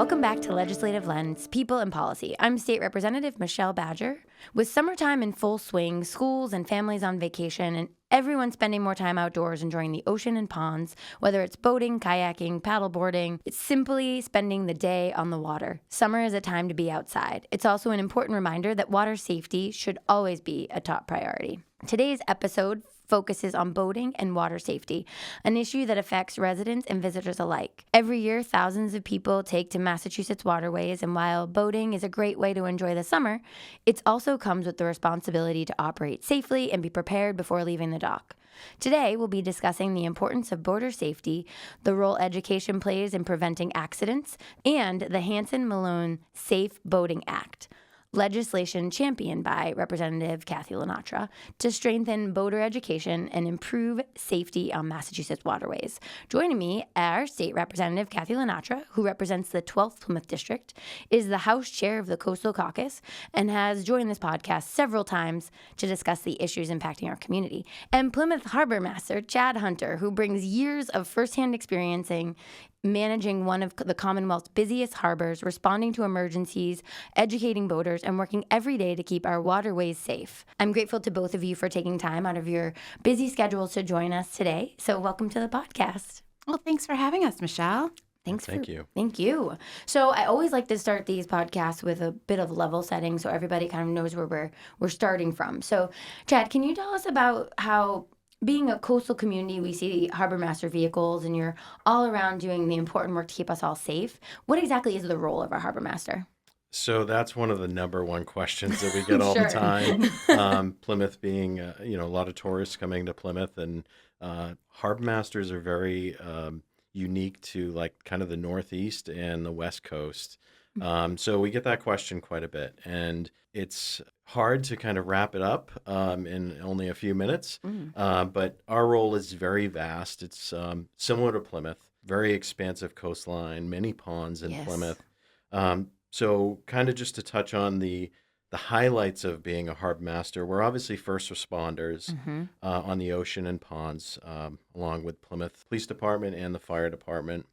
Welcome back to Legislative Lens, People and Policy. I'm State Representative Michelle Badger. With summertime in full swing, schools and families on vacation, and everyone spending more time outdoors enjoying the ocean and ponds, whether it's boating, kayaking, paddleboarding, it's simply spending the day on the water. Summer is a time to be outside. It's also an important reminder that water safety should always be a top priority. Today's episode focuses on boating and water safety, an issue that affects residents and visitors alike. Every year, thousands of people take to Massachusetts waterways, and while boating is a great way to enjoy the summer, it also comes with the responsibility to operate safely and be prepared before leaving the dock. Today, we'll be discussing the importance of boater safety, the role education plays in preventing accidents, and the Hanson-Milone Safe Boating Act, legislation championed by Representative LaNatra to strengthen boater education and improve safety on Massachusetts waterways. Joining me, our State Representative LaNatra, who represents the 12th Plymouth District, is the House Chair of the Coastal Caucus and has joined this podcast several times to discuss the issues impacting our community. And Plymouth Harbormaster Hunter, who brings years of firsthand experience managing one of the Commonwealth's busiest harbors, responding to emergencies, educating boaters, and working every day to keep our waterways safe. I'm grateful to both of you for taking time out of your busy schedules to join us today. So welcome to the podcast. Well, thanks for having us, Michelle. Thank you. So I always like to start these podcasts with a bit of level setting so everybody kind of knows where we're starting from. So Chad, can you tell us about how, being a coastal community, we see Harbormaster vehicles and you're all around doing the important work to keep us all safe. What exactly is the role of a Harbormaster? So that's one of the number one questions that we get all the time. Plymouth being, a lot of tourists coming to Plymouth, and Harbormasters are very unique to like kind of the Northeast and the West Coast. So we get that question quite a bit, and it's hard to kind of wrap it up in only a few minutes. But our role is very vast. It's similar to Plymouth, very expansive coastline, many ponds in Plymouth. So kind of just to touch on the highlights of being a Harbormaster, we're obviously first responders on the ocean and ponds, along with Plymouth Police Department and the Fire Department.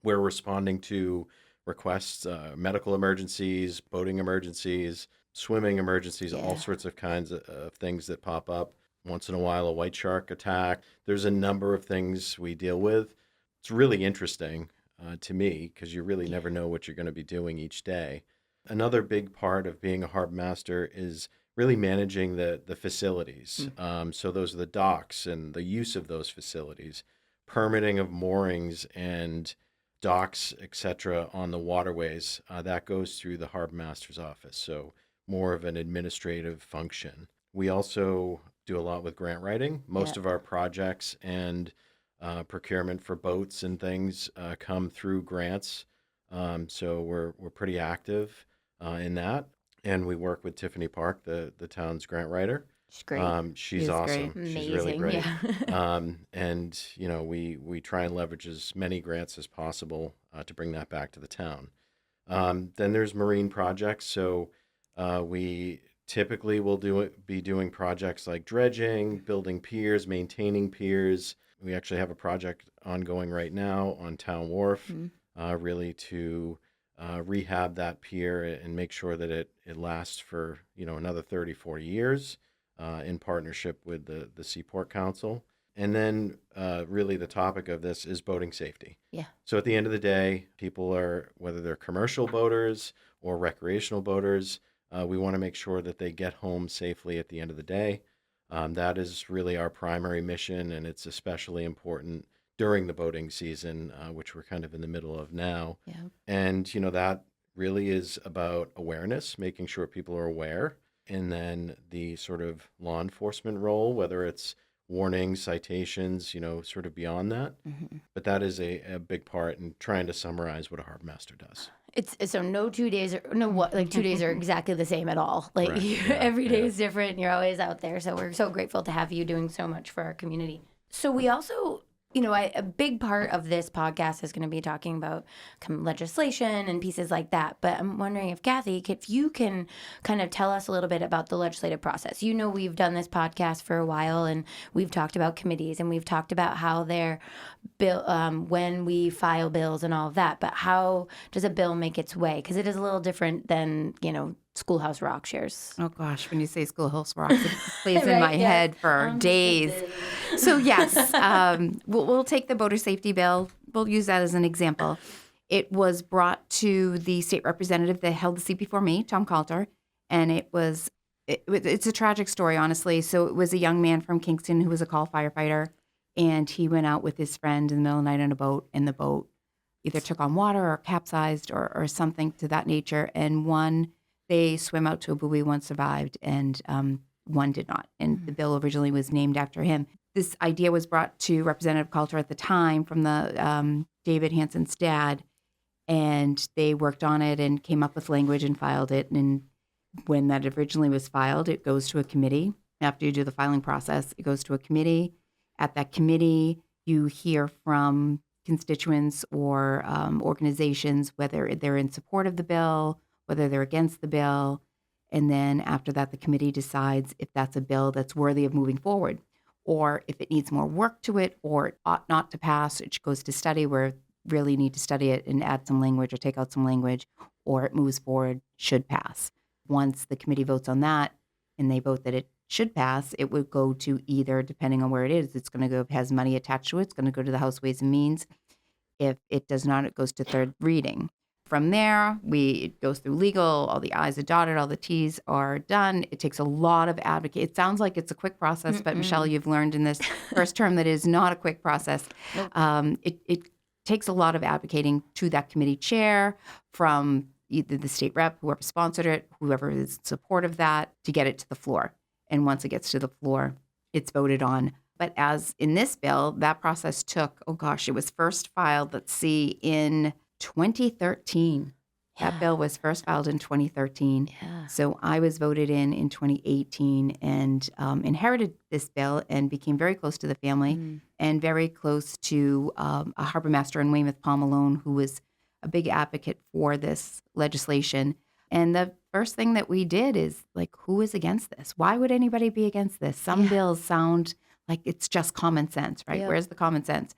We're responding to requests, medical emergencies, boating emergencies, swimming emergencies, all sorts of kinds of things that pop up. Once in a while, a white shark attack. There's a number of things we deal with. It's really interesting to me because you really never know what you're going to be doing each day. Another big part of being a Harbormaster is really managing the facilities. So those are the docks and the use of those facilities, permitting of moorings and docks, etc. on the waterways. That goes through the Harbormaster's office. So more of an administrative function. We also do a lot with grant writing. Most of our projects and procurement for boats and things come through grants. So we're pretty active in that. And we work with Tiffany Park, the town's grant writer. She's great. She's awesome. Great. She's really great. Yeah. And we try and leverage as many grants as possible to bring that back to the town. Then there's marine projects. So we typically will be doing projects like dredging, building piers, maintaining piers. We actually have a project ongoing right now on Town Wharf, really to rehab that pier and make sure that it lasts for another 30, 40 years in partnership with the Seaport Council. And then really the topic of this is boating safety. Yeah. So at the end of the day, people are, whether they're commercial boaters or recreational boaters, we want to make sure that they get home safely at the end of the day. That is really our primary mission, and it's especially important during the boating season, which we're kind of in the middle of now. Yeah. And, that really is about awareness, making sure people are aware, and then the sort of law enforcement role, whether it's warnings, citations, sort of beyond that. But that is a big part in trying to summarize what a Harbormaster does. It's so no 2 days are 2 days are exactly the same at all. Like every day is different. And you're always out there. So we're so grateful to have you doing so much for our community. So we also A big part of this podcast is going to be talking about legislation and pieces like that. But I'm wondering if you can kind of tell us a little bit about the legislative process. We've done this podcast for a while, and we've talked about committees, and we've talked about how they're bill when we file bills and all of that. But how does a bill make its way? Because it is a little different than Schoolhouse Rock shares. Oh gosh, when you say Schoolhouse Rock, it plays in Right, my yes. head for days. So yes, we'll take the voter safety bill. We'll use that as an example. It was brought to the state representative that held the seat before me, Tom Coulter, and it's a tragic story, honestly. So it was a young man from Kingston who was a call firefighter, and he went out with his friend in the middle of the night on a boat, and the boat either took on water or capsized or something to that nature, and they swam out to a buoy, one survived, and one did not. And the bill originally was named after him. This idea was brought to Representative Coulter at the time from the David Hanson's dad, and they worked on it and came up with language and filed it. And when that originally was filed, it goes to a committee. After you do the filing process, it goes to a committee. At that committee, you hear from constituents or organizations, whether they're in support of the bill, whether they're against the bill. And then after that, the committee decides if that's a bill that's worthy of moving forward, or if it needs more work to it, or it ought not to pass. It goes to study where you really need to study it and add some language or take out some language, or it moves forward, should pass. Once the committee votes on that and they vote that it should pass, it would go to either, depending on where it is, it's going to go, if it has money attached to it, it's going to go to the House Ways and Means. If it does not, it goes to third reading. From there, it goes through legal, all the I's are dotted, all the T's are done. It takes a lot of advocate. It sounds like it's a quick process, but Michelle, you've learned in this first term that it is not a quick process. Nope. It takes a lot of advocating to that committee chair, from either the state rep, whoever sponsored it, whoever is in support of that, to get it to the floor. And once it gets to the floor, it's voted on. But as in this bill, that process took, it was first filed, in 2013. That bill was first filed in 2013. Yeah. So I was voted in 2018 and inherited this bill and became very close to the family and very close to a Harbormaster in Weymouth, Paul Malone, who was a big advocate for this legislation. And the first thing that we did is, who is against this? Why would anybody be against this? Some bills sound like it's just common sense, right? Yep. Where's the common sense?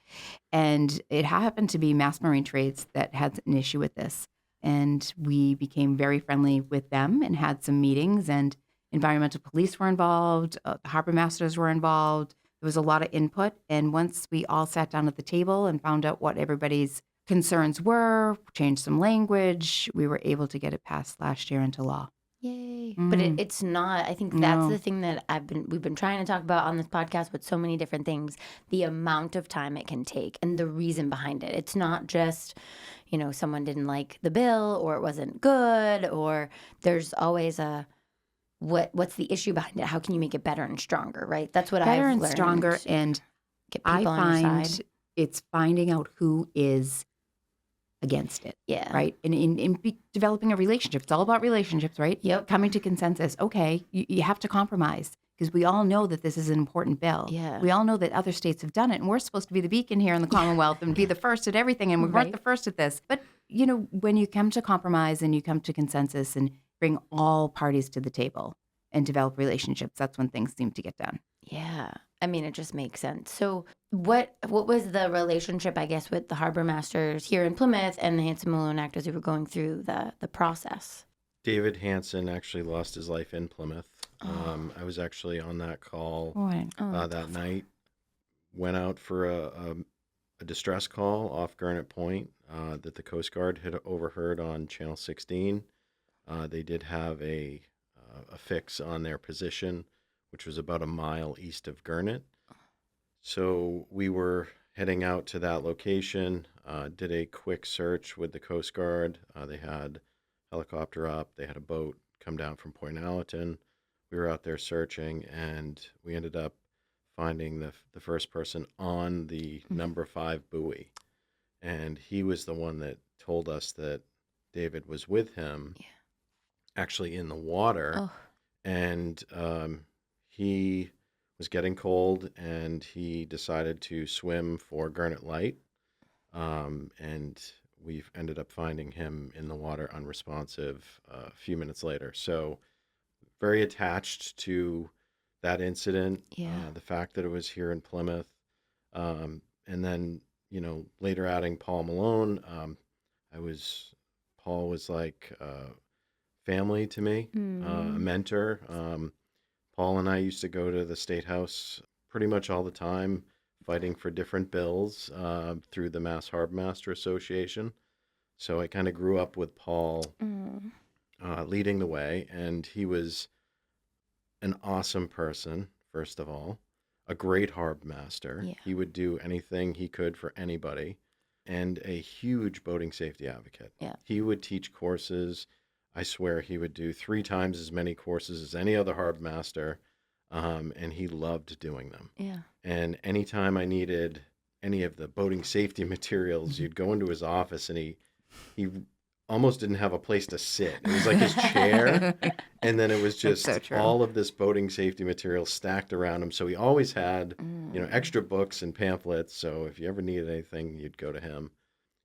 And it happened to be Mass Marine Trades that had an issue with this. And we became very friendly with them and had some meetings, and environmental police were involved. The harbor masters were involved. There was a lot of input. And once we all sat down at the table and found out what everybody's concerns were, changed some language, we were able to get it passed last year into law. Yay. But it's not, I think that's the thing that we've been trying to talk about on this podcast with so many different things, the amount of time it can take and the reason behind it. It's not just, someone didn't like the bill or it wasn't good, or there's always what's the issue behind it? How can you make it better and stronger, right? That's what I've learned. Better and stronger, and get people on your side. It's finding out who is against it. Yeah. Right. And in developing a relationship, it's all about relationships, right? Yep. Coming to consensus. Okay, you have to compromise, because we all know that this is an important bill. Yeah. We all know that other states have done it, and we're supposed to be the beacon here in the Commonwealth and be the first at everything, and we weren't the first at this. But, when you come to compromise and you come to consensus and bring all parties to the table and develop relationships, that's when things seem to get done. Yeah. I mean, it just makes sense. So what was the relationship, I guess, with the harbor masters here in Plymouth and the Hanson-Milone Act as we were going through the process? David Hanson actually lost his life in Plymouth. I was actually on that call that night. Went out for a distress call off Gurnet Point that the Coast Guard had overheard on Channel 16. They did have a fix on their position, which was about a mile east of Gurnet. So we were heading out to that location, did a quick search with the Coast Guard. They had a helicopter up, they had a boat come down from Point Allerton. We were out there searching, and we ended up finding the first person on the number 5 buoy. And he was the one that told us that David was with him, actually in the water. Oh. And he was getting cold, and he decided to swim for Gurnet Light. And we've ended up finding him in the water unresponsive a few minutes later. So very attached to that incident, Yeah. the fact that it was here in Plymouth. And then, later adding Paul Malone, Paul was like family to me, a mentor. Paul and I used to go to the State House pretty much all the time, fighting for different bills through the Mass Harbormaster Association. So I kind of grew up with Paul leading the way, and he was an awesome person, first of all, a great harbormaster. Yeah. He would do anything he could for anybody, and a huge boating safety advocate. Yeah. He would teach courses. I swear he would do 3 times as many courses as any other harbormaster, and he loved doing them. Yeah. And anytime I needed any of the boating safety materials, you'd go into his office, and he almost didn't have a place to sit. It was like his chair, and then it was just so true. all of this boating safety material stacked around him. So he always had, extra books and pamphlets. So if you ever needed anything, you'd go to him.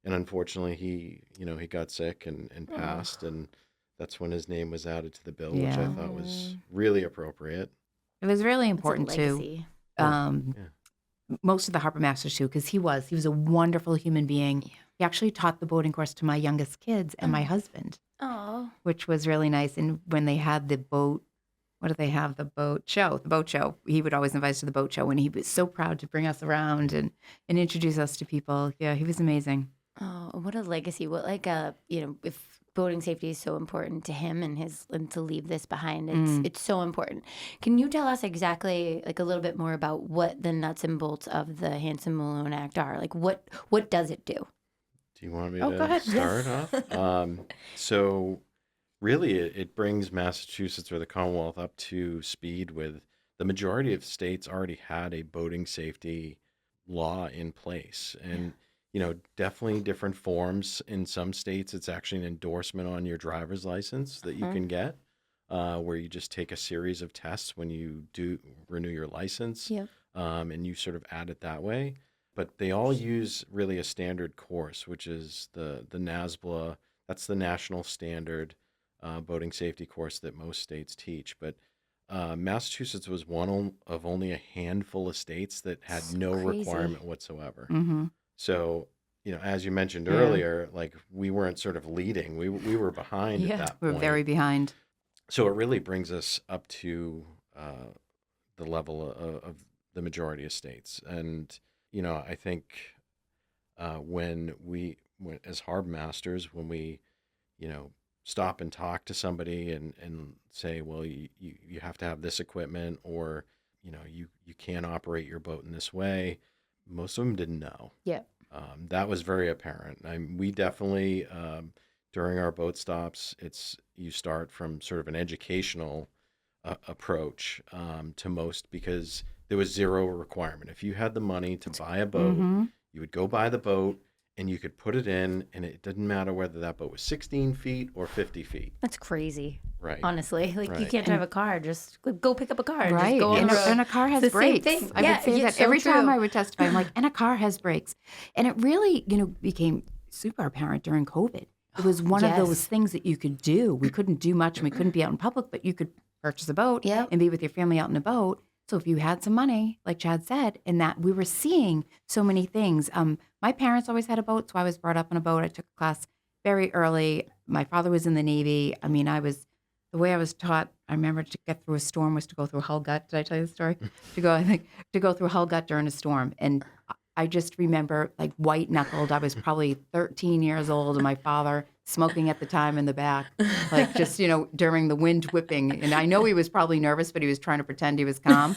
And unfortunately, he got sick and passed, and that's when his name was added to the bill, which I Yeah. thought was really appropriate. It was really It's a important too. legacy. Most of the harbor masters too, because he was a wonderful human being. He actually taught the boating course to my youngest kids and my husband, Oh. which was really nice. And when they had the boat, what did they have? The boat show. He would always invite us to the boat show, and he was so proud to bring us around and introduce us to people. Yeah, he was amazing. Oh, what a legacy. What if boating safety is so important to him and to leave this behind, it's so important. Can you tell us exactly like a little bit more about what the nuts and bolts of the Hanson-Milone Act are? Like what does it do? Do you want me Oh, to go ahead. start off? So really, it brings Massachusetts or the Commonwealth up to speed with the majority of states already had a boating safety law in place. And, definitely different forms. In some states, it's actually an endorsement on your driver's license that you can get, where you just take a series of tests when you do renew your license, Yep. and you sort of add it that way. But they all use really a standard course, which is the NASBLA. That's the national standard boating safety course that most states teach. But Massachusetts was one of only a handful of states that had no crazy. requirement whatsoever. Mm-hmm. So, as you mentioned Yeah. earlier, like we weren't sort of leading. We were behind Yeah. at that We were point. very behind. So it really brings us up to the level of the majority of states. And, I think when as harbormasters, when we, stop and talk to somebody and say, well, you have to have this equipment, or, you can't operate your boat in this way, most of them didn't know. Yeah. That was very apparent. We definitely, during our boat stops, you start from sort of an educational approach to most, because there was zero requirement. If you had the money to buy a boat, Mm-hmm. you would go buy the boat and you could put it in, and it didn't matter whether that boat was 16 feet or 50 feet. That's crazy. Right. Honestly, like you Right. can't drive a car. Just go pick up a car. And Right. Just go on And, the a, road. and a car has It's the same brakes. thing. I Yeah, would say yeah, that so every time true. I would testify. I'm like, and a car has brakes. And it really, became super apparent during COVID. It was one of Yes. those things that you could do. We couldn't do much and we couldn't be out in public, but you could purchase a boat Yep. and be with your family out in a boat. So if you had some money, like Chad said, and that we were seeing so many things. My parents always had a boat, so I was brought up on a boat. I took a class very early. My father was in the Navy. I mean, the way I was taught, I remember to get through a storm was to go through Hull Gut. Did I tell you the story? to go through Hull Gut during a storm. And I just remember like white knuckled. I was probably 13 years old, and my father smoking at the time in the back, like just, during the wind whipping. And I know he was probably nervous, but he was trying to pretend he was calm.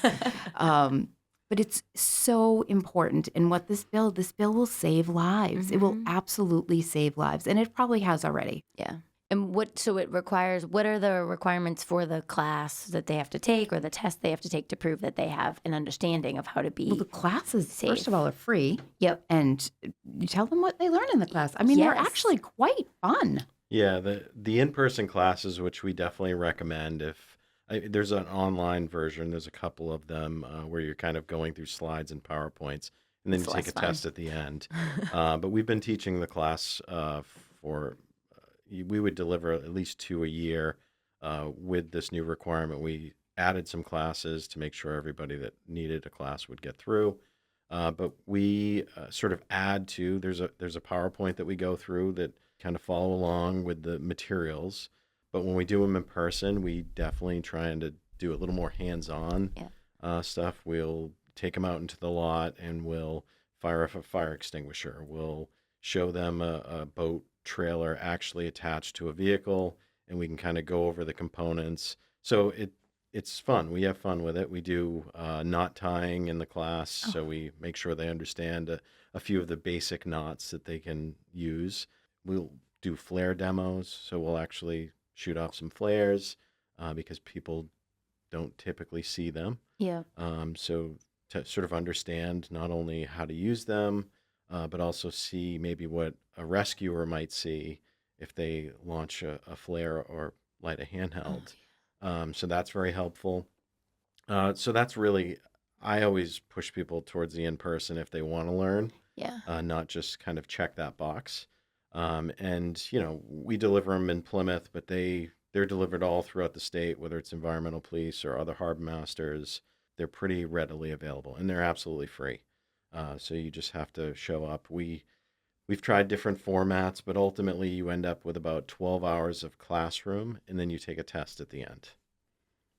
But it's so important. And what this bill will save lives. It will absolutely save lives. And it probably has already. Yeah. And what are the requirements for the class that they have to take or the test they have to take to prove that they have an understanding of how to be? Well, the classes, safe. first of all, are free. Yep. And you tell them what they learn in the class. I mean, they're Yes. actually quite fun. Yeah, the in-person classes, which we definitely recommend if There's an online version. There's a couple of them where you're kind of going through slides and PowerPoints, and then It's you take less a fun. test at the end. But we've been teaching the class for, we would deliver at least 2 a year. With this new requirement, we added some classes to make sure everybody that needed a class would get through. But we sort of add to, there's a PowerPoint that we go through that kind of follow along with the materials. But when we do them in person, we definitely trying to do a little more hands-on Yeah. stuff. We'll take them out into the lot and we'll fire off a fire extinguisher. We'll show them a boat trailer actually attached to a vehicle, and we can kind of go over the components. So it's fun. We have fun with it. We do knot tying in the class, so we make sure they understand a few of the basic knots that they can use. We'll do flare demos, so we'll actually shoot off some flares because people don't typically see them. Yeah. So to sort of understand not only how to use them, but also see maybe what a rescuer might see if they launch a flare or light a handheld. So that's very helpful. So that's really, I always push people towards the in-person if they want to learn, Yeah. not just kind of check that box. And, we deliver them in Plymouth, but they're delivered all throughout the state, whether it's environmental police or other harbor masters. They're pretty readily available, and they're absolutely free. So you just have to show up. We've tried different formats, but ultimately you end up with about 12 hours of classroom, and then you take a test at the end.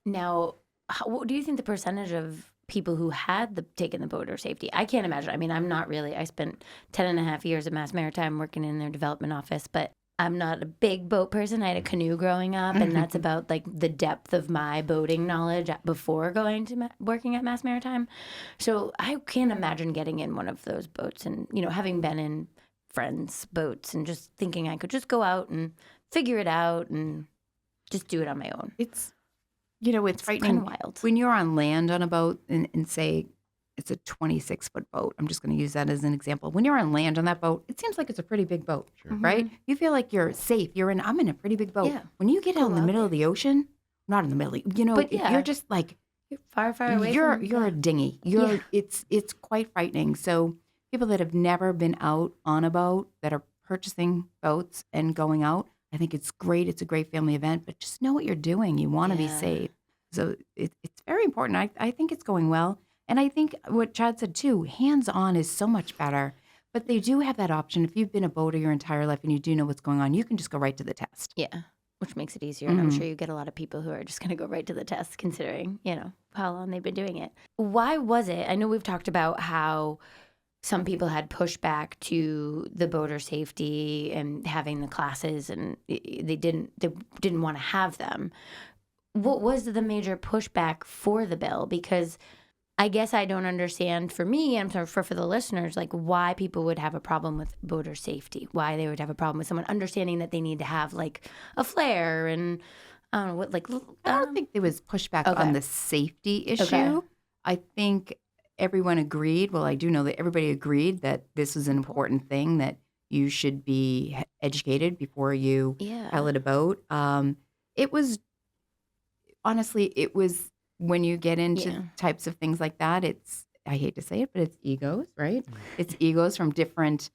Now, what do you think the percentage of people who had taken the boater safety? I can't imagine. I mean, I'm not really. I spent 10 and a half years at Mass Maritime working in their development office, but I'm not a big boat person. I had a canoe growing up, and that's about like the depth of my boating knowledge before going to working at Mass Maritime. So I can't imagine getting in one of those boats and, having been in friends' boats and just thinking I could just go out and figure it out and just do it on my own. It's frightening. Kind of wild. When you're on land on a boat and say it's a 26-foot boat, I'm just going to use that as an example. When you're on land on that boat, it seems like it's a pretty big boat, right? You feel like you're safe. I'm in a pretty big boat. Yeah. When you get out in the out middle of the ocean, not in the middle, But yeah. you're just like, Far away. you're a dinghy. It's quite frightening. So people that have never been out on a boat that are purchasing boats and going out, I think it's great. It's a great family event, but just know what you're doing. You want to be Yeah. safe. So it's very important. I think it's going well. And I think what Chad said too, hands-on is so much better. But they do have that option. If you've been a boater your entire life and you do know what's going on, you can just go right to the test. Yeah, which makes it easier. And I'm sure you get a lot of people who are just going to go right to the test, considering, how long they've been doing it. Why was it? I know we've talked about how some people had pushback to the boater safety and having the classes, and they didn't want to have them. What was the major pushback for the bill? Because I guess I don't understand, for me, and for the listeners, like why people would have a problem with boater safety, why they would have a problem with someone understanding that they need to have like a flare and I don't know what, like. I don't think there was pushback on the safety issue. Okay. I think everyone agreed. Well, I do know that everybody agreed that this is an important thing, that you should be educated before you pilot a boat. It was when you get into types of things like that, I hate to say it, but it's egos, right? It's egos from different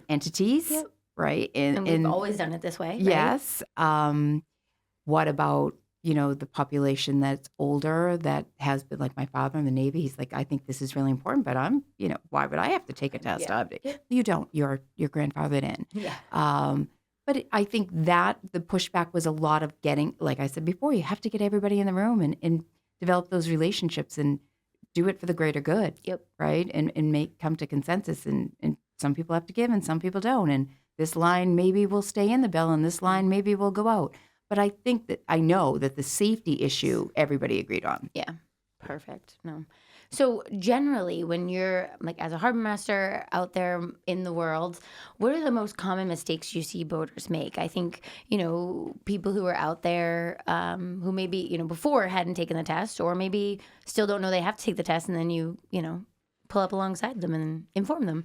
entities, right? And we've always done it this way, right? Yes. What about, the population that's older that has been like my father in the Navy? He's like, I think this is really important, but why would I have to take a test? You don't. Your grandfather didn't. Yeah. But I think that the pushback was a lot of getting, like I said before, you have to get everybody in the room and develop those relationships and do it for the greater good. Yep. Right? And come to consensus. And some people have to give and some people don't. And this line maybe will stay in the bill and this line maybe will go out. But I know that the safety issue, everybody agreed on. Yeah. Perfect. No. So generally, when you're like as a harbor master out there in the world, what are the most common mistakes you see boaters make? I think, people who are out there who maybe, before hadn't taken the test or maybe still don't know they have to take the test, and then you pull up alongside them and inform them.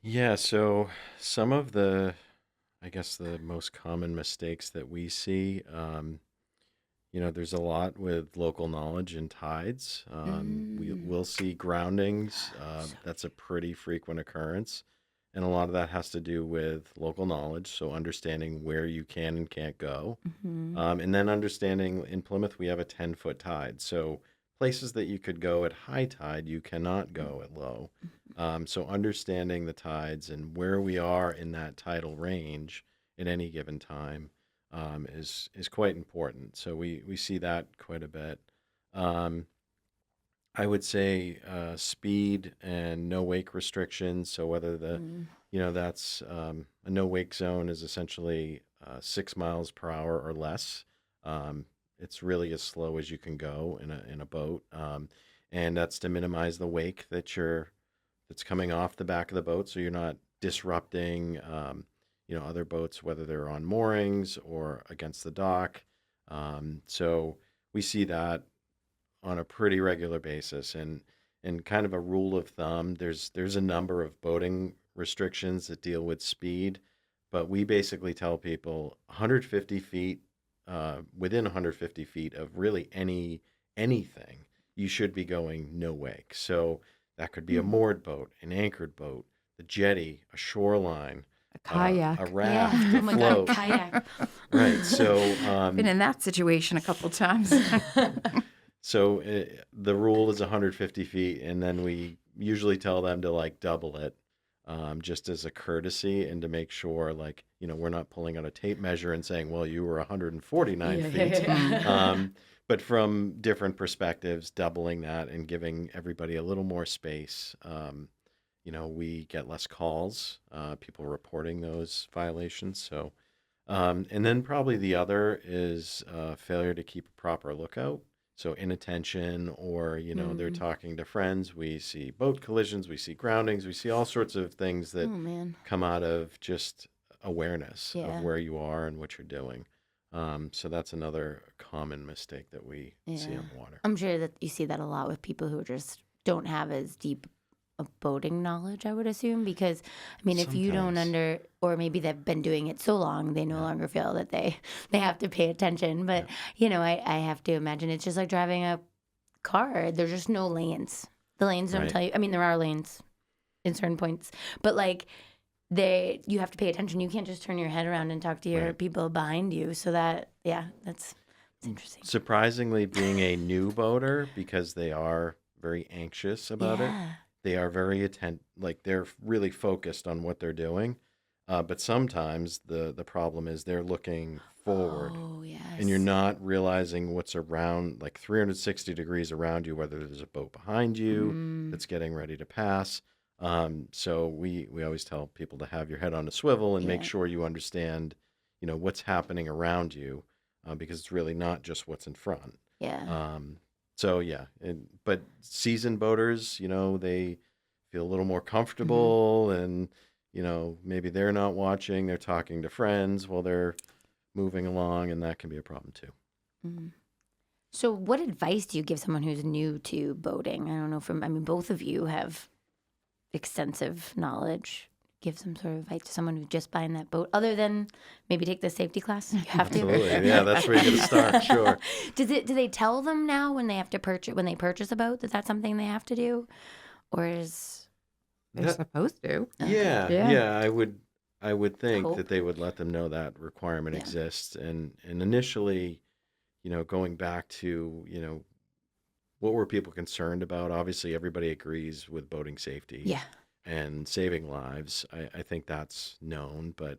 Yeah, so some of the most common mistakes that we see, There's a lot with local knowledge and tides. We'll see groundings. That's a pretty frequent occurrence. And a lot of that has to do with local knowledge. So understanding where you can and can't go. Mm-hmm. And then understanding in Plymouth, we have a 10-foot tide. So places that you could go at high tide, you cannot go at low. So understanding the tides and where we are in that tidal range at any given time is quite important. So we see that quite a bit. Um, I would say speed and no wake restrictions. So whether that's a no wake zone is essentially 6 miles per hour or less. It's really as slow as you can go in a boat, and that's to minimize the wake that's coming off the back of the boat, so you're not disrupting other boats, whether they're on moorings or against the dock. So we see that on a pretty regular basis, and kind of a rule of thumb. There's a number of boating restrictions that deal with speed, but we basically tell people 150 feet, within 150 feet of really anything, you should be going no wake. So that could be a moored boat, an anchored boat, the jetty, a shoreline, A kayak. a raft, Yeah. a Oh my float. God, kayak. Right. So Been in that situation a couple times. So the rule is 150 feet, and then we usually tell them to like double it, just as a courtesy and to make sure, like, we're not pulling out a tape measure and saying, well, you were 149 feet. But from different perspectives, doubling that and giving everybody a little more space, we get less calls, people reporting those violations. So, and then probably the other is failure to keep a proper lookout. So inattention, or, they're talking to friends. We see boat collisions, we see groundings, we see all sorts of things Oh that man. come out of just awareness Yeah. of where you are and what you're doing. So that's another common mistake that we see Yeah. on the water. I'm sure that you see that a lot with people who just don't have as deep a boating knowledge, I would assume, because I mean, if you don't Sometimes. or maybe they've been doing it so long, they no longer feel that they have to pay attention. But I have to imagine it's just like driving a car. There's just no lanes. The lanes don't Right. tell you. I mean, there are lanes in certain points, but like you have to pay attention. You can't just turn your head around and talk to your Right. people behind you. So that's interesting. Surprisingly, being a new boater, because they are very anxious about it, Yeah. they are very like they're really focused on what they're doing. But sometimes the problem is they're looking forward, Oh yes. and you're not realizing what's around, like 360 degrees around you, whether there's a boat behind you that's getting ready to pass. So we always tell people to have your head on a swivel and make Yeah. sure you understand, what's happening around you, because it's really not just what's in front. Yeah. So yeah, but seasoned boaters, they feel a little more comfortable, and maybe they're not watching, they're talking to friends while they're moving along, and that can be a problem too. Mhm. So, what advice do you give someone who's new to boating? I don't know. Both of you have extensive knowledge. Give some sort of advice to someone who's just buying that boat, other than maybe take the safety class. You have to. Absolutely, yeah, that's where you get to start. Sure. Do they tell them now when they have to purchase a boat that that's something they have to do, or is They're That- supposed to. Yeah, Yeah. yeah, I would think Hope. that they would let them know that requirement Yeah. exists, and initially, going back to, what were people concerned about? Obviously, everybody agrees with boating safety yeah. and saving lives. I think that's known, but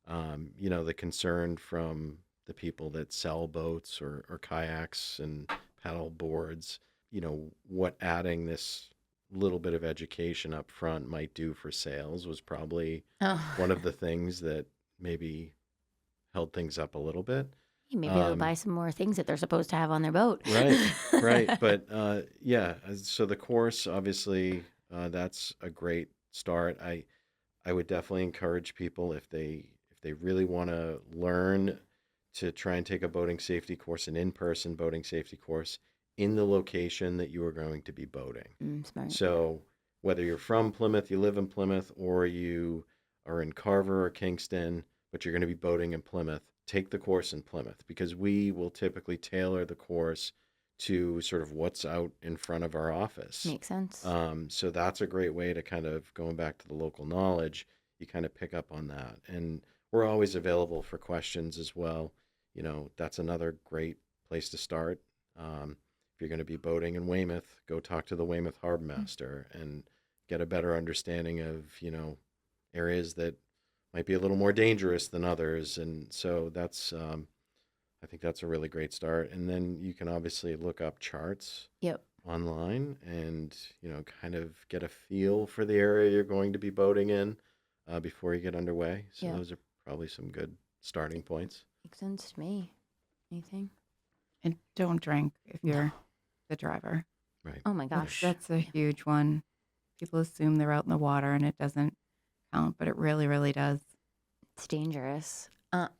the concern from the people that sell boats or kayaks and paddle boards, what adding this little bit of education up front might do for sales was probably Oh. one of the things that maybe held things up a little bit. Maybe they'll Um, buy some more things that they're supposed to have on their boat. Right, right. But so the course, obviously, that's a great start. I would definitely encourage people, if they really want to learn, to try and take a boating safety course, an in-person boating safety course in the location that you are going to be boating. Smart. So whether you're from Plymouth, you live in Plymouth, or you are in Carver or Kingston, but you're going to be boating in Plymouth, take the course in Plymouth, because we will typically tailor the course to sort of what's out in front of our office. Makes sense. So that's a great way to kind of, going back to the local knowledge, you kind of pick up on that. And we're always available for questions as well. That's another great place to start. If you're going to be boating in Weymouth, go talk to the Weymouth Harbormaster and get a better understanding of, areas that might be a little more dangerous than others. And so I think that's a really great start. And then you can obviously look up charts Yep. online and, kind of get a feel for the area you're going to be boating in before you get underway. So Yeah. those are probably some good starting points. Makes sense to me. Anything? And don't drink if you're the driver. Right. Oh my gosh. That's a huge one. People assume they're out in the water and it doesn't count, but it really, really does. It's dangerous.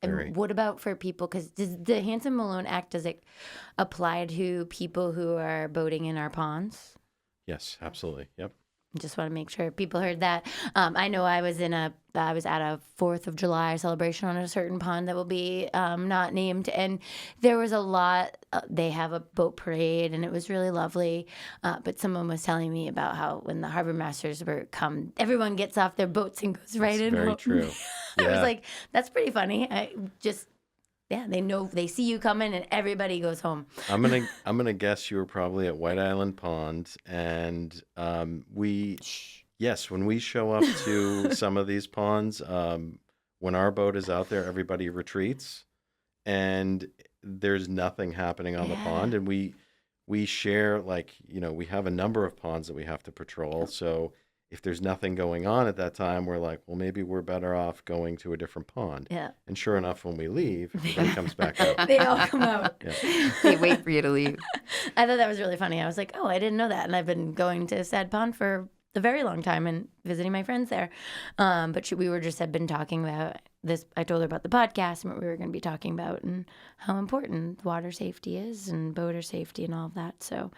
Very. And what about for people? Because does the Hanson-Milone Act, does it apply to people who are boating in our ponds? Yes, absolutely. Yep. Just want to make sure people heard that. I know I was at a 4th of July celebration on a certain pond that will be not named, and there was a lot. They have a boat parade, and it was really lovely. But someone was telling me about how when the harbor masters come, everyone gets off their boats and goes right in. Very true. I was Yeah. like, that's pretty funny. They know, they see you coming, and everybody goes home. I'm gonna guess you were probably at White Island Pond, and when we show up to some of these ponds, when our boat is out there, everybody retreats, and there's nothing happening on the pond, and we share, we have a number of ponds that we have to patrol, so if there's nothing going on at that time, we're like, well, maybe we're better off going to a different pond. Yeah. And sure enough, when we leave, everybody comes back up. They all come out. Yeah. They wait for you to leave. I thought that was really funny. I was like, oh, I didn't know that. And I've been going to Sad Pond for a very long time and visiting my friends there. But had been talking about this. I told her about the podcast and what we were going to be talking about and how important water safety is and boater safety and all of that. So,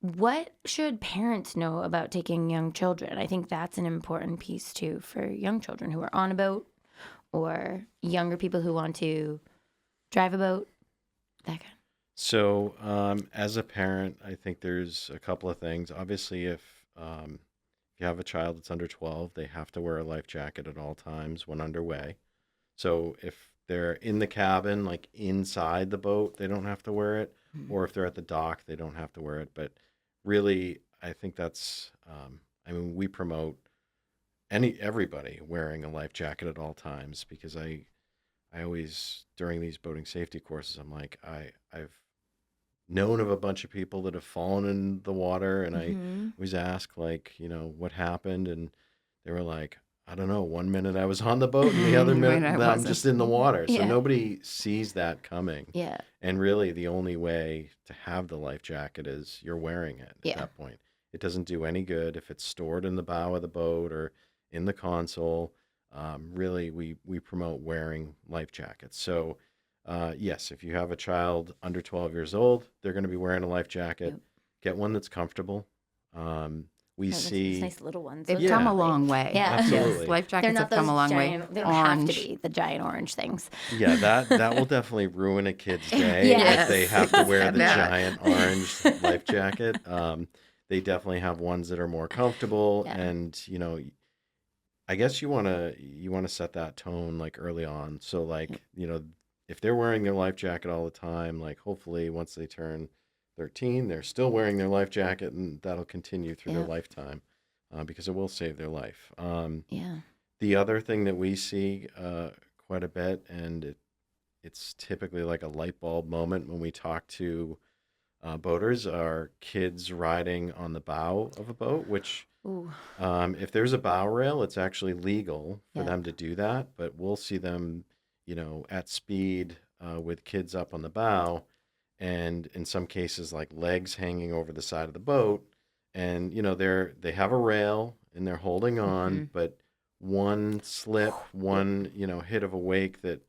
what should parents know about taking young children? I think that's an important piece too for young children who are on a boat or younger people who want to drive a boat, that kind. So, as a parent, I think there's a couple of things. Obviously, if you have a child that's under 12, they have to wear a life jacket at all times when underway. So, if they're in the cabin, like inside the boat, they don't have to wear it. Or if they're at the dock, they don't have to wear it. But really, I think that's, we promote everybody wearing a life jacket at all times, because I always, during these boating safety courses, I'm like, I've known of a bunch of people that have fallen in the water, and I always ask, what happened, and they were like, I don't know, one minute I was on the boat and the other minute I'm just in the water. So Yeah. nobody sees that coming. Yeah. And really the only way to have the life jacket is you're wearing it at that point. It doesn't do any good if it's stored in the bow of the boat or in the console. Really, we promote wearing life jackets. So, yes, if you have a child under 12 years old, they're going to be wearing a life jacket. Yep. Get one that's comfortable. We see... nice little ones. They've Those come are a lovely. long way. Yeah. Absolutely. Yes, life They're jackets not have those come a long giant, way. they don't have to Orange. be the giant orange things. Yeah, that will definitely ruin a kid's day Yes. if they have to wear the Yeah. giant orange life jacket. They definitely have ones that are more comfortable, Yeah. and I guess you want to set that tone early on. So if they're wearing their life jacket all the time, hopefully once they turn 13, they're still wearing their life jacket, and that'll continue through their Yeah. lifetime, because it will save their life. Yeah. The other thing that we see quite a bit, and it's typically like a light bulb moment when we talk to boaters, are kids riding on the bow of a boat, which Ooh. if there's a bow rail, it's actually legal for Yeah. them to do that, but we'll see them, at speed with kids up on the bow, and in some cases, legs hanging over the side of the boat, and they have a rail and they're holding on, but one slip, one hit of a wake that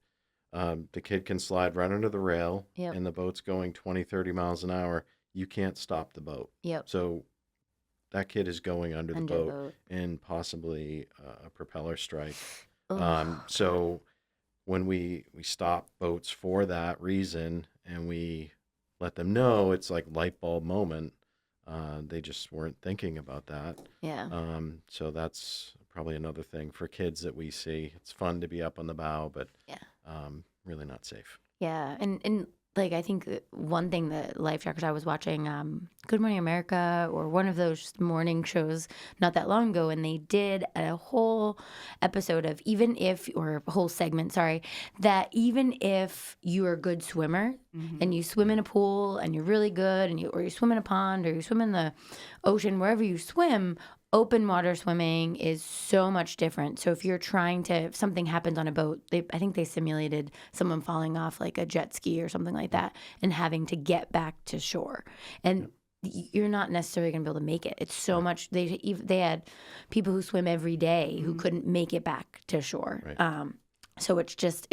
the kid can slide right under the rail, Yep. and the boat's going 20, 30 miles an hour. You can't stop the boat. Yep. So that kid is going under the Under boat and possibly a propeller strike. Ugh. So when we stop boats for that reason and we let them know, it's like light bulb moment. They just weren't thinking about that. Yeah. So that's probably another thing for kids that we see. It's fun to be up on the bow, but Yeah. really not safe. Yeah, and like I think that one thing that life trackers, I was watching Good Morning America or one of those morning shows not that long ago, and they did a whole episode of even if, or a whole segment, sorry, that even if you are a good swimmer and you swim in a pool and you're really good, and or you swim in a pond or you swim in the ocean, wherever you swim, open water swimming is so much different. So if you're trying to, if something happens on a boat, I think they simulated someone falling off like a jet ski or something like that and having to get back to shore. And you're not necessarily going to be able to make it. It's so much. They had people who swim every day who couldn't make it back to shore. Right. So it's just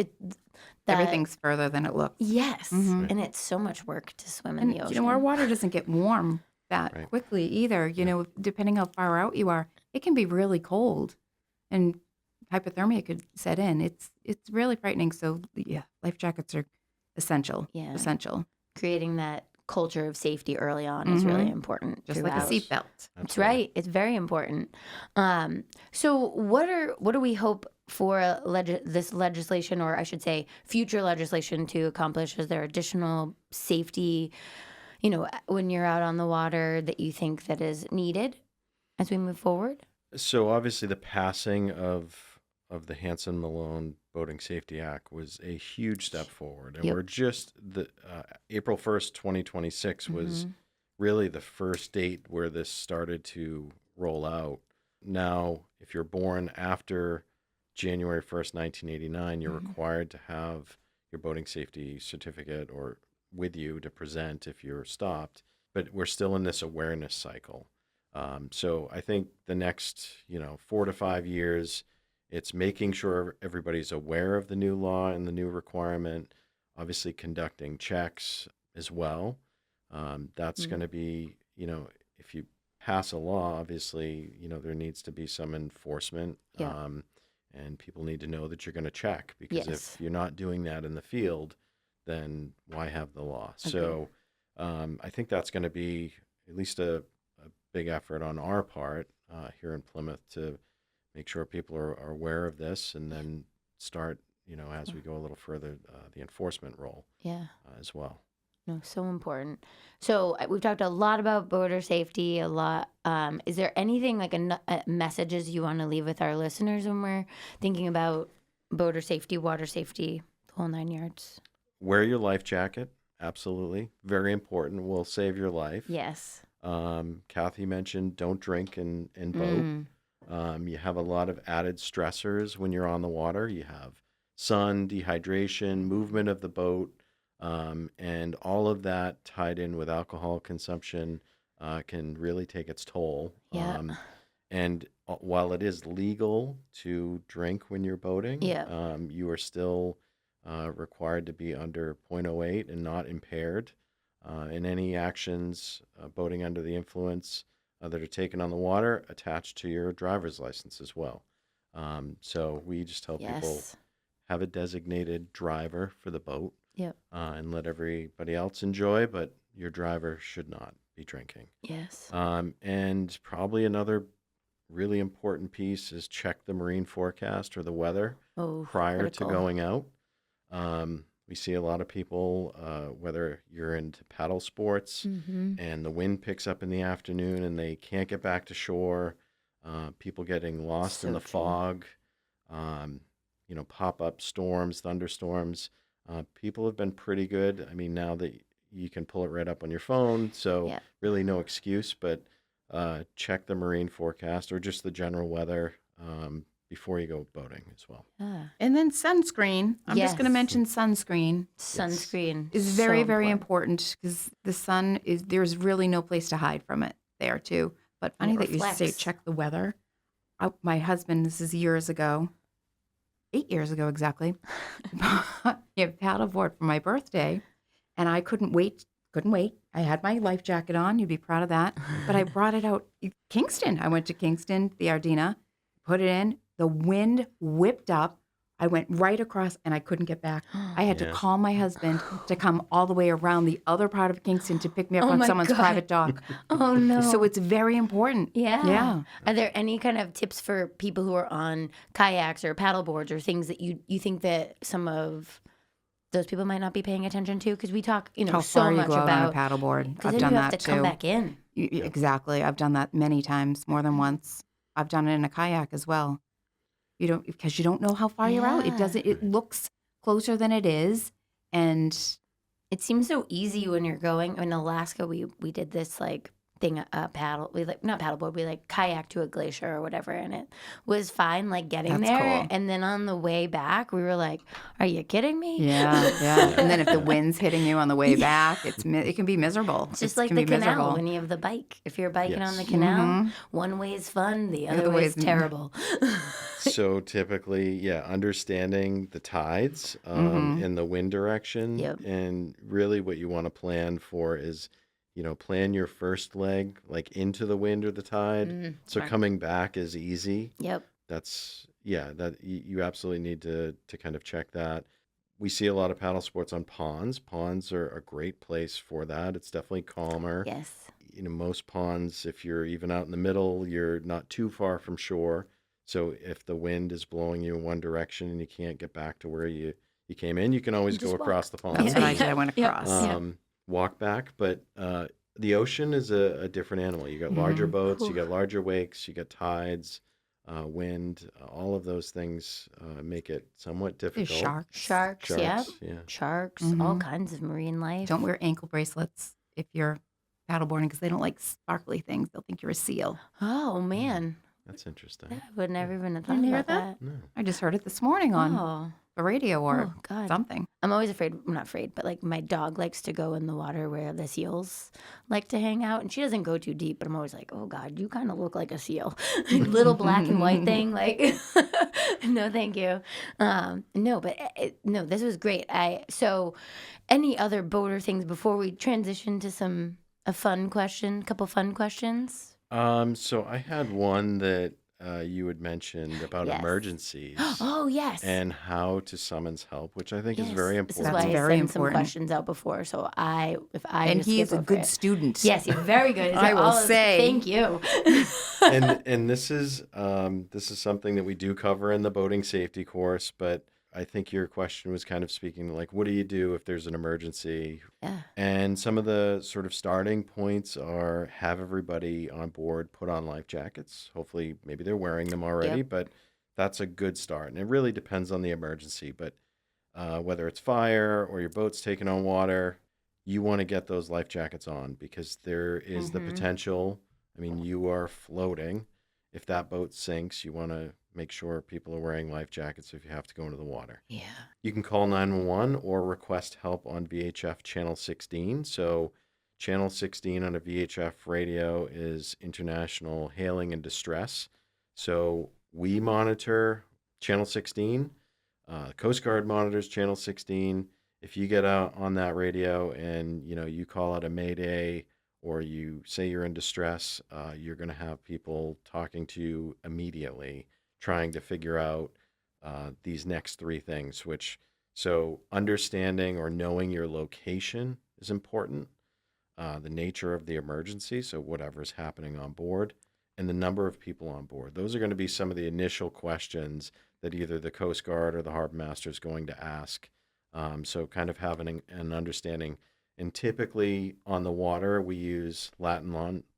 Everything's further than it looks. Yes, and it's so much work to swim in the ocean. You know, our water doesn't get warm that Right. quickly either. You know, depending how far out you are, it can be really cold, and hypothermia could set in. It's really frightening. So yeah, life jackets are essential. Yeah. Essential. Creating that culture of safety early on is really important. Just like a throughout. seatbelt. That's right. It's very important. So what do we hope for this legislation, or I should say future legislation, to accomplish? Is there additional safety, when you're out on the water, that you think that is needed as we move forward? So obviously the passing of the Hanson-Milone Boating Safety Act was a huge step forward. And Yep. we're just April 1st, 2026 was really the first date where this started to roll out. Now, if you're born after January 1st, 1989, you're required to have your boating safety certificate or with you to present if you're stopped. But we're still in this awareness cycle. So I think the next, 4 to 5 years, it's making sure everybody's aware of the new law and the new requirement, obviously conducting checks as well. That's going to be, if you pass a law, obviously, there needs to be some enforcement. Yeah. And people need to know that you're going to check, because Yes. if you're not doing that in the field, then why have the law? So I think that's going to be at least a big effort on our part here in Plymouth to make sure people are aware of this, and then start, as we go a little further, the enforcement role Yeah. as well. No, so important. So we've talked a lot about boater safety, a lot. Is there anything like messages you want to leave with our listeners when we're thinking about boater safety, water safety, the whole 9 yards? Wear your life jacket. Absolutely. Very important. Will save your life. Yes. Kathy mentioned don't drink and boat. You have a lot of added stressors when you're on the water. You have sun, dehydration, movement of the boat, and all of that tied in with alcohol consumption can really take its toll. Yeah. And while it is legal to drink when you're boating, Yeah. You are still required to be under 0.08 and not impaired in any actions boating under the influence that are taken on the water attached to your driver's license as well. So we just tell people, Yes. have a designated driver for the boat, Yep. and let everybody else enjoy, but your driver should not be drinking. Yes. And probably another really important piece is check the marine forecast or the weather Oh, prior critical. to going out. We see a lot of people, whether you're into paddle sports and the wind picks up in the afternoon and they can't get back to shore, people getting lost in So the true. fog, pop-up storms, thunderstorms. People have been pretty good. I mean, now that you can pull it right up on your phone, so Yeah. really no excuse, but check the marine forecast or just the general weather before you go boating as well. Ah. And then sunscreen. I'm just going to Yes. mention sunscreen. Sunscreen Is so very, very important because the sun there's really no place to hide from it there too. But And funny it that you say reflects. check the weather. My husband, this is years ago, 8 years ago exactly, he had paddleboard for my birthday, and I couldn't wait. I had my life jacket on. You'd be proud of that. But I brought it out. Kingston. I went to Kingston, the Ardina, put it in. The wind whipped up, I went right across and I couldn't get back. I had to Yeah. call my husband to come all the way around the other part of Kingston to pick me up Oh on my someone's God. private dock. Oh no. So it's very important. Yeah. Yeah. Are there any kind of tips for people who are on kayaks or paddle boards or things that you think that some of those people might not be paying attention to? Because we talk, How so far you much go out on a about paddleboard. because I've then done you have that to come too. back in. Exactly. I've done that many times, more than once. I've done it in a kayak as well. Because you don't know how far you're out. It Yeah. doesn't. It looks closer than it is, and It seems so easy when you're going. In Alaska, we did this like thing, paddle. We not paddleboard. We like kayak to a glacier or whatever, and it was fine, like getting That's there. cool. And then on the way back, we were like, "Are you kidding me?" yeah. And then if the wind's hitting you on the way back, it can be miserable. It's just It like can the be canal miserable. when you have the bike. If you're biking on the Yes. canal, one way is fun, the other way is terrible. So typically, understanding the tides and the wind direction. Yep. And really what you want to plan for is, plan your first leg like into the wind or the tide. So smart. coming back is easy. Yep. That's, that you absolutely need to kind of check that. We see a lot of paddle sports on ponds. Ponds are a great place for that. It's definitely calmer. Yes. Most ponds, if you're even out in the middle, you're not too far from shore. So if the wind is blowing you in one direction and you can't get back to where you came in, you can always Just go walk. across the pond. That's what I did. I went Yep. across. Walk back. But the ocean is a different animal. You got larger boats, you got larger wakes, you got tides, wind. All of those things make it somewhat There's difficult. sharks. Sharks, Yeah. Sharks, all kinds of marine life. Don't wear ankle bracelets if you're paddleboarding because they don't like sparkly things. They'll think you're a seal. Oh, man. That's interesting. I would never even have thought Didn't hear about that. No. I just heard it this morning on Oh. the radio or Oh, God. something. I'm always afraid. I'm not afraid, but like my dog likes to go in the water where the seals like to hang out, and she doesn't go too deep. But I'm always like, oh God, you kind of look like a seal, little black and white thing. Like, no, thank you. No, but no, this was great. So, any other boater things before we transition to couple fun questions? So I had one that you had mentioned about Yes. emergencies Oh yes. and how to summons help, which I think is Yes. very This is important. why That's I very sent some important. questions out before. So if I And just he skip is a over good it. student. Yes, he's very good. He's I got will all of- say. Thank you. and this is something that we do cover in the boating safety course, but I think your question was kind of speaking to like, what do you do if there's an emergency? Yeah. And some of the sort of starting points are have everybody on board put on life jackets. Hopefully, maybe they're wearing them already, Yep. but that's a good start. And it really depends on the emergency. But whether it's fire or your boat's taking on water, you want to get those life jackets on because there is the potential. I mean, you are floating. If that boat sinks, you want to make sure people are wearing life jackets if you have to go into the water. Yeah. You can call 911 or request help on VHF Channel 16. So, Channel 16 on a VHF radio is International Hailing and Distress. So, we monitor Channel 16. Coast Guard monitors Channel 16. If you get out on that radio and you call out a mayday or you say you're in distress, you're going to have people talking to you immediately, trying to figure out these next three things. So understanding or knowing your location is important. The nature of the emergency, so whatever's happening on board, and the number of people on board. Those are going to be some of the initial questions that either the Coast Guard or the Harbormaster is going to ask. So kind of having an understanding. And typically on the water, we use lat and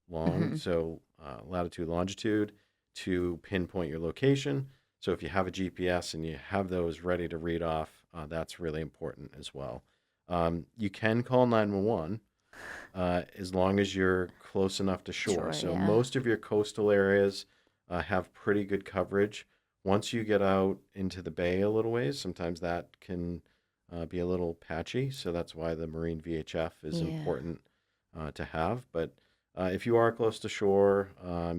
long, so latitude, longitude to pinpoint your location. So if you have a GPS and you have those ready to read off, that's really important as well. You can call 911 as long as you're close enough to shore. So yeah. most of your coastal areas have pretty good coverage. Once you get out into the bay a little ways, sometimes that can be a little patchy. So that's why the Marine VHF is important to have. But if you are close to shore,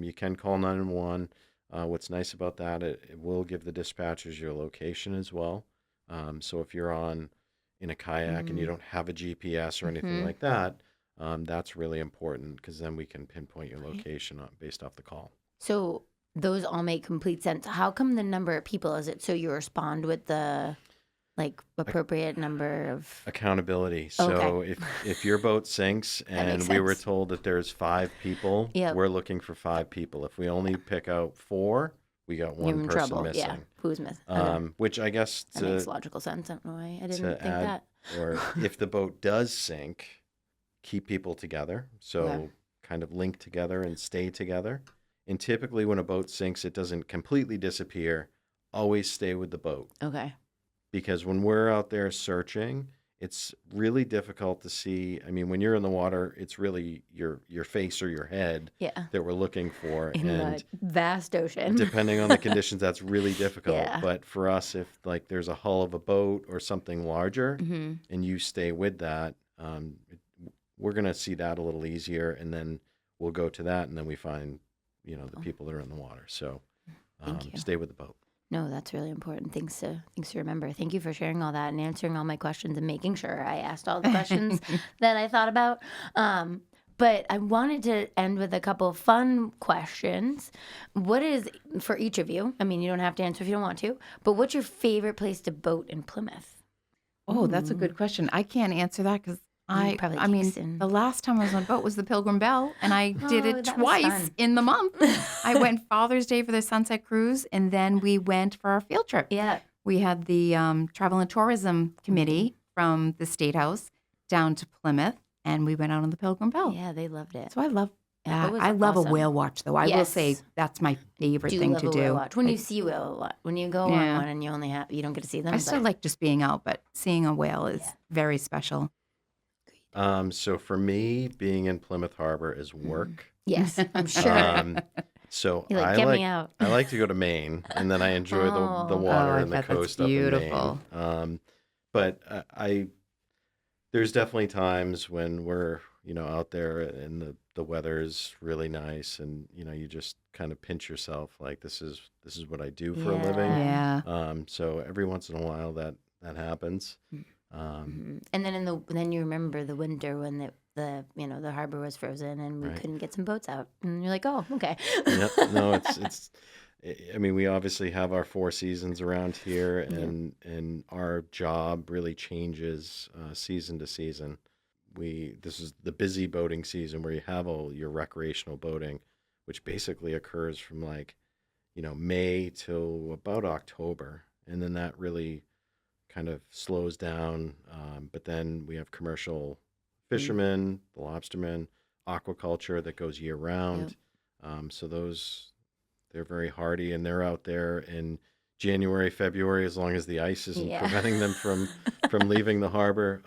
you can call 911. What's nice about that, it will give the dispatchers your location as well. So if you're in a kayak and you don't have a GPS or anything like that, that's really important because then we can pinpoint your location based off the call. So those all make complete sense. How come the number of people? Is it so you respond with the appropriate number of accountability? So Okay. if your boat sinks and makes we were sense. told that there's 5 people, Yep. we're looking for 5 people. If we only pick out 4, we got You're one in person trouble? missing. Yeah. Who's missing? Okay. Which I guess That makes logical sense. I don't know why I didn't to think add, that. or if the boat does sink, keep people together. So Okay. kind of link together and stay together. And typically when a boat sinks, it doesn't completely disappear. Always stay with the boat. Okay. Because when we're out there searching, it's really difficult to see. I mean, when you're in the water, it's really your face or your head Yeah. that we're looking for. In And the vast ocean. depending on the conditions, that's really difficult. Yeah. But for us, if like there's a hull of a boat or something larger Mm-hmm. and you stay with that, we're going to see that a little easier. And then we'll go to that and then we find, the people that are in the water. So Thank you. stay with the boat. No, that's really important. Things to remember. Thank you for sharing all that and answering all my questions and making sure I asked all the questions that I thought about. But I wanted to end with a couple of fun questions. What is, for each of you, I mean, you don't have to answer if you don't want to, but what's your favorite place to boat in Plymouth? Oh, that's a good question. I can't answer that because probably I mean, Kingston. the last time I was on a boat was the Pilgrim Bell, and I did Oh, it that was twice fun. in the month. I went Father's Day for the Sunset Cruise, and then we went for our field trip. Yeah. We had the Travel and Tourism Committee from the State House down to Plymouth, and we went out on the Pilgrim Bell. Yeah, they loved it. So I love Yeah, it was I love awesome. a whale watch, though. I will say Yes. that's my favorite Do thing love to a whale do. watch. When you see whale a lot, when you go Yeah. on one and you don't get to see them. I still but- like just being out, but seeing a whale is Yeah. very special. So for me, being in Plymouth Harbor is work. Yes, I'm sure. So You're like, I get like me out. I like to go to Maine, and then I enjoy the Oh. water Oh, I and the bet that's coast up in beautiful. Maine. But there's definitely times when we're out there and the weather's really nice, and you just kind of pinch yourself like this is what I do for a living. Yeah. So every once in a while that happens. Mhm. And then you remember the winter when the harbor was frozen and we Right. couldn't get some boats out, and you're like, oh, okay. Yep. No, it's. I mean, we obviously have our 4 seasons around here, and our job really changes season to season. This is the busy boating season where you have all your recreational boating, which basically occurs from May till about October, and then that really kind of slows down. But then we have commercial fishermen, the lobstermen, aquaculture that goes year round. So they're very hardy, and they're out there in January, February, as long as the ice isn't Yeah. preventing them from leaving the harbor.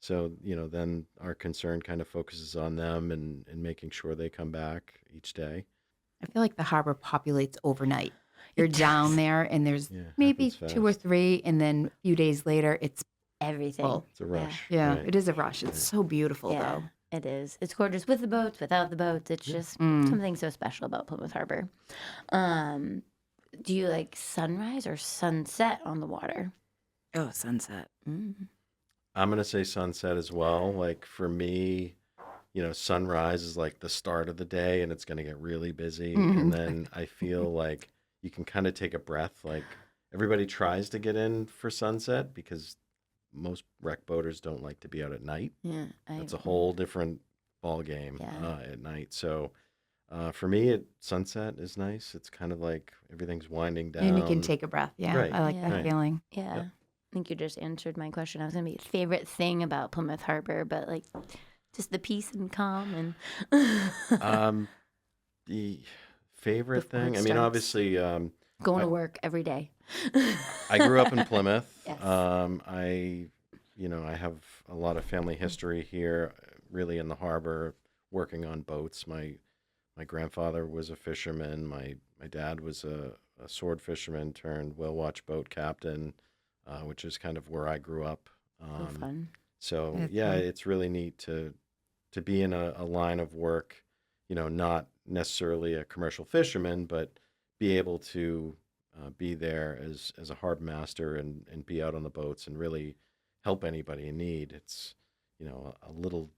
So then our concern kind of focuses on them and making sure they come back each day. I feel like the harbor populates overnight. You're down there, and there's Yeah, maybe happens 2 or fast. 3, and then a few days later, it's Everything. full. It's a rush. Yeah, right. it is a rush. It's so beautiful, Yeah, though. it is. It's gorgeous with the boats, without the boats. It's just something so special about Plymouth Harbor. Do you like sunrise or sunset on the water? Oh, sunset. Mm. I'm gonna say sunset as well. Like for me, sunrise is like the start of the day, and it's gonna get really busy. And then I feel like you can kind of take a breath. Like everybody tries to get in for sunset because most wreck boaters don't like to be out at night. Yeah, It's a whole different ball game Yeah. at night. So for me, sunset is nice. It's kind of like everything's winding down. And you can take a breath. Yeah, Right. I like Yeah. that Right. feeling. Yeah. Yep. I think you just answered my question. I was gonna be favorite thing about Plymouth Harbor, but like just the peace and calm and The favorite Before it thing, I mean, starts. obviously, going to work every day. I grew up in Plymouth. Yes. I have a lot of family history here, really in the harbor, working on boats. My grandfather was a fisherman. My dad was a sword fisherman turned whale watch boat captain, which is kind of where I grew up. So fun. So That's yeah, fun. it's really neat to be in a line of work, not necessarily a commercial fisherman, but be able to be there as a harbormaster and be out on the boats and really help anybody in need. It's a little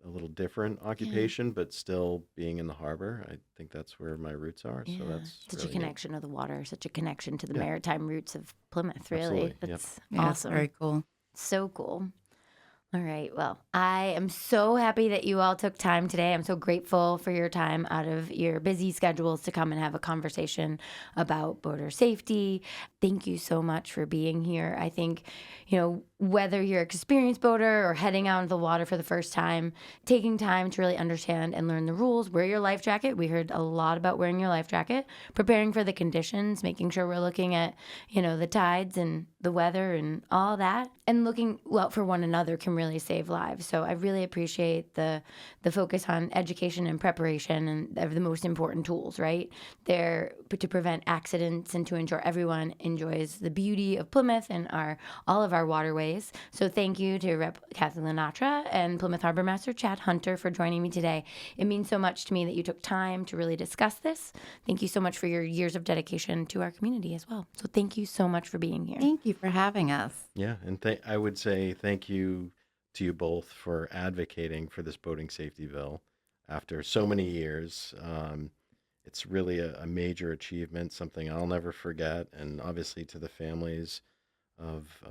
a little different occupation, but still being in the harbor. I think that's where my roots are. So that's such really a connection of the water, such a connection to the Yeah. maritime roots of Plymouth, really. Absolutely, yep. That's Yeah, awesome. very cool. So cool. All right. Well, I am so happy that you all took time today. I'm so grateful for your time out of your busy schedules to come and have a conversation about boater safety. Thank you so much for being here. I think, whether you're an experienced boater or heading out into the water for the first time, taking time to really understand and learn the rules, wear your life jacket. We heard a lot about wearing your life jacket, preparing for the conditions, making sure we're looking at, the tides and the weather and all that, and looking out for one another can really save lives. So I really appreciate the focus on education and preparation, and they're the most important tools, right? They're to prevent accidents and to ensure everyone enjoys the beauty of Plymouth and all of our waterways. So thank you to Rep. Kathy LaNatra and Plymouth Harbormaster Chad Hunter for joining me today. It means so much to me that you took time to really discuss this. Thank you so much for your years of dedication to our community as well. So thank you so much for being here. Thank you for having us. Yeah, and I would say thank you to you both for advocating for this boating safety bill after so many years. It's really a major achievement, something I'll never forget, and obviously to the families of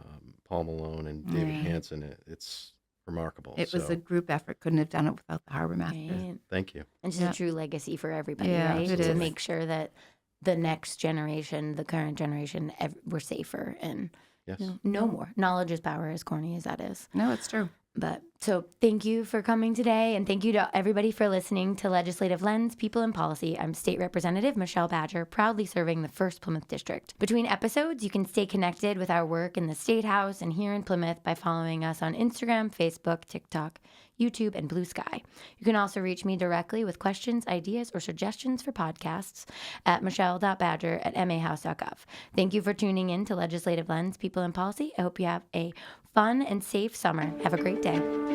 Paul Malone and David Right. Hanson, it's remarkable. It was So, a group effort. Couldn't have done it without the harbor master. Right. thank you. And just Yeah. a true legacy for everybody, Yeah, right? it To is. make sure that the next generation, the current generation, we're safer and Yes. no more. Knowledge is power, as corny as that is. No, it's true. But so thank you for coming today, and thank you to everybody for listening to Legislative Lens, People and Policy. I'm State Representative Michelle Badger, proudly serving the 1st Plymouth District. Between episodes, you can stay connected with our work in the State House and here in Plymouth by following us on Instagram, Facebook, TikTok, YouTube, and Blue Sky. You can also reach me directly with questions, ideas, or suggestions for podcasts at michelle.badger@mahouse.gov. Thank you for tuning in to Legislative Lens, People and Policy. I hope you have a fun and safe summer. Have a great day.